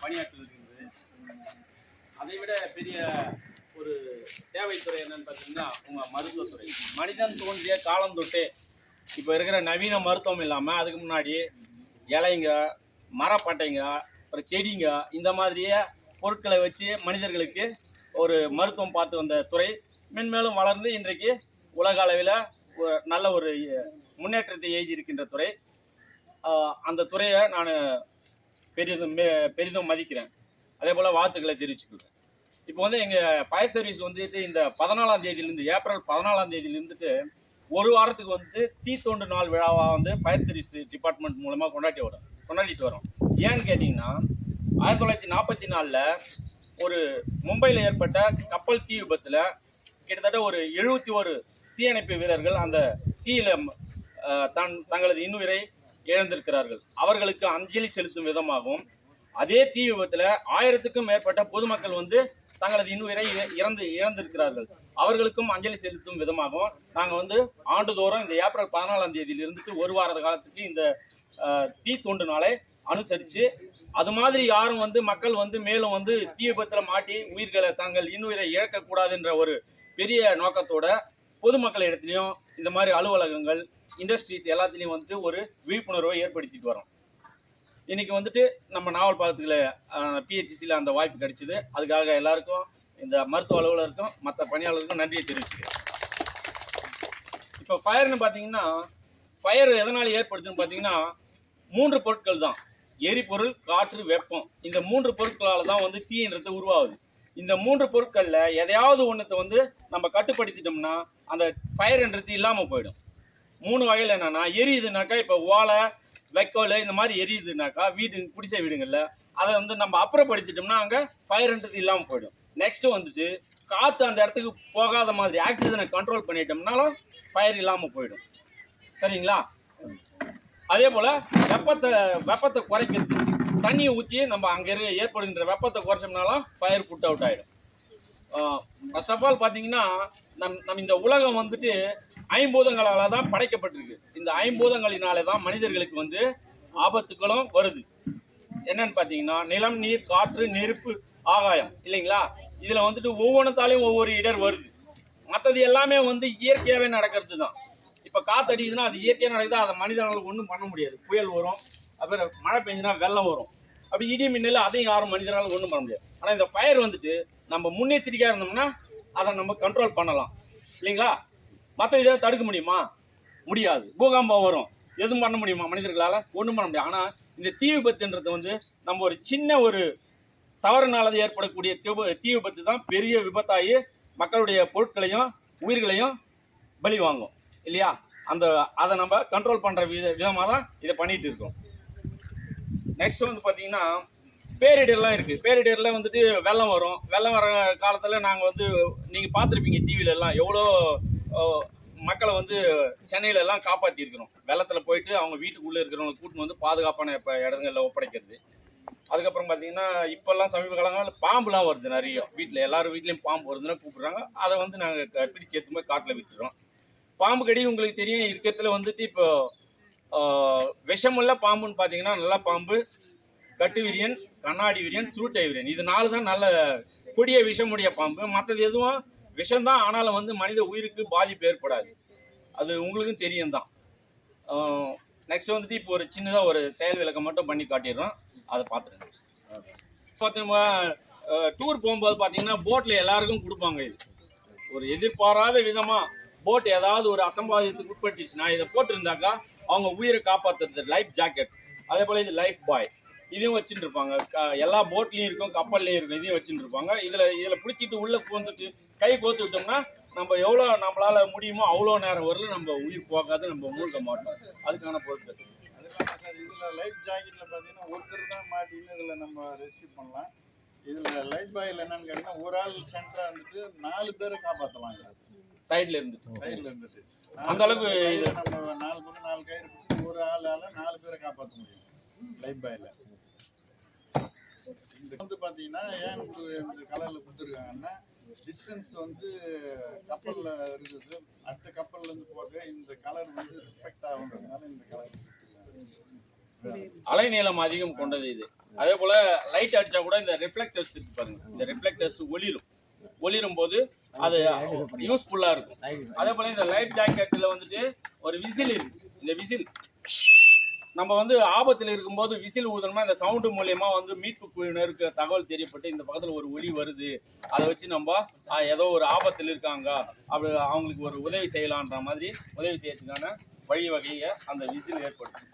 பணியாற்றுகிறது. அதை விட பெரிய ஒரு சேவைத்துறை என்னன்னு பார்த்தீங்கன்னா உங்கள் மருத்துவத்துறை. மனிதன் தோன்றிய காலம் தொட்டே இப்போ இருக்கிற நவீன மருத்துவம் இல்லாமல் அதுக்கு முன்னாடி இலைங்க, மரப்பட்டைங்க, அப்புறம் செடிங்க, இந்த மாதிரியே பொருட்களை வச்சு மனிதர்களுக்கு ஒரு மருத்துவம் பார்த்து வந்த துறை மென்மேலும் வளர்ந்து இன்றைக்கு உலக அளவில் நல்ல ஒரு முன்னேற்றத்தை எழுதியிருக்கின்ற துறை. அந்த துறையை நான் பெரிதும் மதிக்கிறேன். அதே போல் வாழ்த்துக்களை தெரிவிச்சுக்கிறேன். இப்போ வந்து எங்கள் ஃபயர் சர்வீஸ் வந்துட்டு இந்த 14ஆம் தேதியிலேருந்து, ஏப்ரல் 14ஆம் தேதியிலேருந்துட்டு ஒரு வாரத்துக்கு வந்து தீ தோண்டு நாள் விழாவாக வந்து ஃபயர் சர்வீஸ் டிபார்ட்மெண்ட் மூலமாக கொண்டாடிட்டு வரோம். ஏன்னு கேட்டிங்கன்னா 1944 ஒரு மும்பையில் ஏற்பட்ட கப்பல் தீ விபத்தில் கிட்டத்தட்ட ஒரு 71 தீயணைப்பு வீரர்கள் அந்த தீயில தங்களது இன்னுயிரை இழந்திருக்கிறார்கள். அவர்களுக்கு அஞ்சலி செலுத்தும் விதமாகவும் அதே தீ விபத்தில் 1000க்கும் மேற்பட்ட பொதுமக்கள் வந்து தங்களது இன்னுயிரை இழந்திருக்கிறார்கள். அவர்களுக்கும் அஞ்சலி செலுத்தும் விதமாகவும் நாங்கள் வந்து ஆண்டுதோறும் இந்த ஏப்ரல் 14ஆம் தேதியிலிருந்து ஒரு வார காலத்துக்கு இந்த தீ தோண்டு நாளை அனுசரித்து அது மாதிரி யாரும் வந்து மக்கள் வந்து மேலும் வந்து தீ விபத்தில் மாட்டி உயிர்களை தங்கள் இன்னுயிரை இழக்கக்கூடாதுன்ற ஒரு பெரிய நோக்கத்தோட பொதுமக்கள் இடத்துலையும் இந்த மாதிரி அலுவலகங்கள், இண்டஸ்ட்ரீஸ் எல்லாத்துலேயும் வந்து ஒரு விழிப்புணர்வை ஏற்படுத்திட்டு வரோம். இன்னைக்கு வந்துட்டு நம்ம நாவல் பாகத்துக்குள்ள பிஹெச்சிசியில் அந்த வாய்ப்பு கிடைச்சிது. அதுக்காக எல்லாருக்கும், இந்த மருத்துவ அலுவலருக்கும் மற்ற பணியாளருக்கும் நன்றியை தெரிவிச்சுக்கிறேன். இப்போ ஃபயர்னு பார்த்தீங்கன்னா, ஃபயர் எதனால் ஏற்படுதுன்னு பார்த்தீங்கன்னா 3 பொருட்கள் தான்: எரிபொருள், காற்று, வெப்பம். இந்த 3 பொருட்களால் தான் வந்து தீன்றது உருவாகுது. இந்த 3 பொருட்களில் எதையாவது ஒன்றத்தை வந்து நம்ம கட்டுப்படுத்திட்டோம்னா அந்த ஃபயர்ன்றது இல்லாமல் போயிடும். 3 வகையில் என்னென்னா, எரியுதுனாக்கா இப்போ ஓலை, வைக்கோல் இந்த மாதிரி எரியுதுனாக்கா குடிசை வீடுங்களில் அதை வந்து நம்ம அப்புறப்படுத்திட்டோம்னா அங்கே ஃபயர்ன்றது இல்லாமல் போயிடும். நெக்ஸ்ட்டு வந்துட்டு காற்று அந்த இடத்துக்கு போகாத மாதிரி ஆக்சிஜனை கண்ட்ரோல் பண்ணிட்டோம்னாலும் ஃபயர் இல்லாமல் போயிடும். சரிங்களா? அதே போல் வெப்பத்தை குறைக்கிறது, தண்ணியை ஊற்றி நம்ம அங்கே ஏற்படுகின்ற வெப்பத்தை குறைச்சோம்னாலும் ஃபயர் புட் அவுட் ஆகிடும். ஃபர்ஸ்ட் ஆஃப் ஆல் பார்த்தீங்கன்னா நம்ம இந்த உலகம் வந்துட்டு 5 பூதங்களால் தான் படைக்கப்பட்டிருக்கு. இந்த 5 பூதங்களினாலே தான் மனிதர்களுக்கு வந்து ஆபத்துகளும் வருது. என்னன்னு பார்த்தீங்கன்னா நிலம், நீர், காற்று, நெருப்பு, ஆகாயம் இல்லைங்களா? இதில் வந்துட்டு ஒவ்வொன்றத்தாலையும் ஒவ்வொரு இடர் வருது. மற்றது எல்லாமே வந்து இயற்கையாகவே நடக்கிறது தான். இப்போ காற்று அடிக்குதுன்னா அது இயற்கையாக நடக்குது, அதை மனிதர்களுக்கு ஒன்றும் பண்ண முடியாது. புயல் வரும், அப்புறம் மழை பெஞ்சுன்னா வெள்ளம் வரும், அப்படி இடி மின்னல் அதையும் யாரும் மனிதனால ஒன்றும் பண்ண முடியாது. ஆனால் இந்த ஃபயர் வந்துட்டு நம்ம முன்னெச்சரிக்கையாக இருந்தோம்னா அதை நம்ம கண்ட்ரோல் பண்ணலாம் இல்லைங்களா? மற்ற இதை தடுக்க முடியுமா? முடியாது. பூகம்பம் வரும், எதுவும் பண்ண முடியுமா மனிதர்களால்? ஒன்றும் பண்ண முடியாது. ஆனால் இந்த தீ விபத்துன்றது வந்து நம்ம ஒரு சின்ன ஒரு தவறுனால ஏற்படக்கூடிய தீ விபத்து தான் பெரிய விபத்தாகி மக்களுடைய பொருட்களையும் உயிர்களையும் பலி வாங்கும் இல்லையா? அதை நம்ம கண்ட்ரோல் பண்ணுற விதமாக தான் இதை பண்ணிகிட்டு இருக்கோம். நெக்ஸ்ட் வந்து பார்த்தீங்கன்னா பேரிடர்லாம் இருக்குது. பேரிடரில் வந்துட்டு வெள்ளம் வரும். வெள்ளம் வர காலத்தில் நாங்கள் வந்து நீங்கள் பார்த்துருப்பீங்க டிவிலெல்லாம் எவ்வளோ மக்களை வந்து சென்னையிலலாம் காப்பாற்றிருக்கிறோம். வெள்ளத்தில் போயிட்டு அவங்க வீட்டுக்குள்ளே இருக்கிறவங்களை கூட்டின்னு வந்து பாதுகாப்பான இடங்களில் ஒப்படைக்கிறது. அதுக்கப்புறம் பார்த்தீங்கன்னா இப்போல்லாம் சமீப காலங்களில் பாம்புலாம் வருது நிறைய. எல்லாரும் வீட்லேயும் பாம்பு வருதுன்னா கூப்பிட்றாங்க. அதை வந்து நாங்கள் பிடிச்சி எடுத்துமே காட்டில் விட்டுறோம். பாம்பு கடி உங்களுக்கு தெரியும் இருக்கிறதுல வந்துட்டு இப்போ விஷமுள்ள பாம்புன்னு பார்த்தீங்கன்னா நல்ல பாம்பு, கட்டு விரியன், கண்ணாடி விரியன், சுருட்டை விரியன். இது 4 தான் நல்ல கொடிய விஷமுடைய பாம்பு. மற்றது எதுவும் விஷம்தான், ஆனாலும் வந்து மனித உயிருக்கு பாதிப்பு ஏற்படாது. அது உங்களுக்கும் தெரியும் தான். நெக்ஸ்ட் வந்துட்டு இப்போ ஒரு சின்னதாக ஒரு செயல் விளக்கம் மட்டும் பண்ணி காட்டிடுறோம், அதை பார்த்துருங்க. பார்த்தீங்கன்னா டூர் போகும்போது பார்த்தீங்கன்னா போட்டில் எல்லாருக்கும் கொடுப்பாங்க. இது ஒரு எதிர்பாராத விதமாக போட் ஏதாவது ஒரு அசம்பாவிதத்துக்கு உட்பட்டுச்சுன்னா இதை போட்டிருந்தாக்கா அவங்க உயிரை காப்பாற்றுறது லைஃப் ஜாக்கெட். அதே போல் இது லைஃப் பாய், இதையும் வச்சுட்டு இருப்பாங்க. எல்லா போட்லேயும் இருக்கும், கப்பல்லையும் இருக்கும், இதையும் வச்சுட்டு இருப்பாங்க. இதில் பிடிச்சிட்டு உள்ளே வந்துட்டு கை கோத்து விட்டோம்னா நம்ம எவ்வளோ நம்மளால் முடியுமோ அவ்வளோ நேரம் வரல நம்ம உயிர் போகாது, நம்ம மூழ்க மாட்டோம். அதுக்கான பொருட்கள். அதுக்கான சார் இதில் லைஃப் ஜாக்கெட்டில் பார்த்தீங்கன்னா ஒருத்தர் தான் மாட்டின்னு இதில் நம்ம ரெஸ்க்யூ பண்ணலாம். இதில் லைஃப் பாயில் என்னன்னு கேட்டிங்கன்னா ஒரு ஆள் சென்டராக இருந்துட்டு 4 பேரை காப்பாற்றலாம். சைடில் இருந்துட்டு அந்த அளவுக்கு நம்ம 4 பக்கம் 4 கயிறு பிடிச்சி ஒரு ஆளால் 4 பேரை காப்பாற்ற முடியும் லைஃப் பாயில். இந்த வந்து பார்த்தீங்கன்னா ஏன் இந்த கலரில் கொடுத்துருக்காங்கன்னா டிஸ்டன்ஸ் வந்து கப்பலில் இருக்குது, அடுத்த கப்பல்லேருந்து போக இந்த கலர் வந்து ரிஃப்ளெக்ட் ஆகுன்றதுனால இந்த கலர் கொடுத்துருக்காங்க. அலைநீளம் அதிகம் கொண்டது இது. அதே போல லைட் அடிச்சா கூட இந்த ரிஃப்ளெக்டர்ஸ் இருக்கு பாருங்க, இந்த ரிஃப்ளெக்டர்ஸ் ஒளிரும் போது அது யூஸ்ஃபுல்லா இருக்கும். அதே போல இந்த லைஃப் ஜாக்கெட்ல வந்துட்டு ஒரு விசில் இருக்கு. இந்த விசில் நம்ம வந்து ஆபத்தில் இருக்கும்போது விசில் ஊதணுமா, இந்த சவுண்டு மூலியமா வந்து மீட்பு குழுவினருக்கு தகவல் தெரியப்பட்டு இந்த பக்கத்துல ஒரு ஒலி வருது, அதை வச்சு நம்ம ஏதோ ஒரு ஆபத்தில் இருக்காங்க அப்படி அவங்களுக்கு ஒரு உதவி செய்யலான்ற மாதிரி உதவி செய்யறதுக்கான வழிவகையை அந்த விசில் ஏற்படுத்தும்.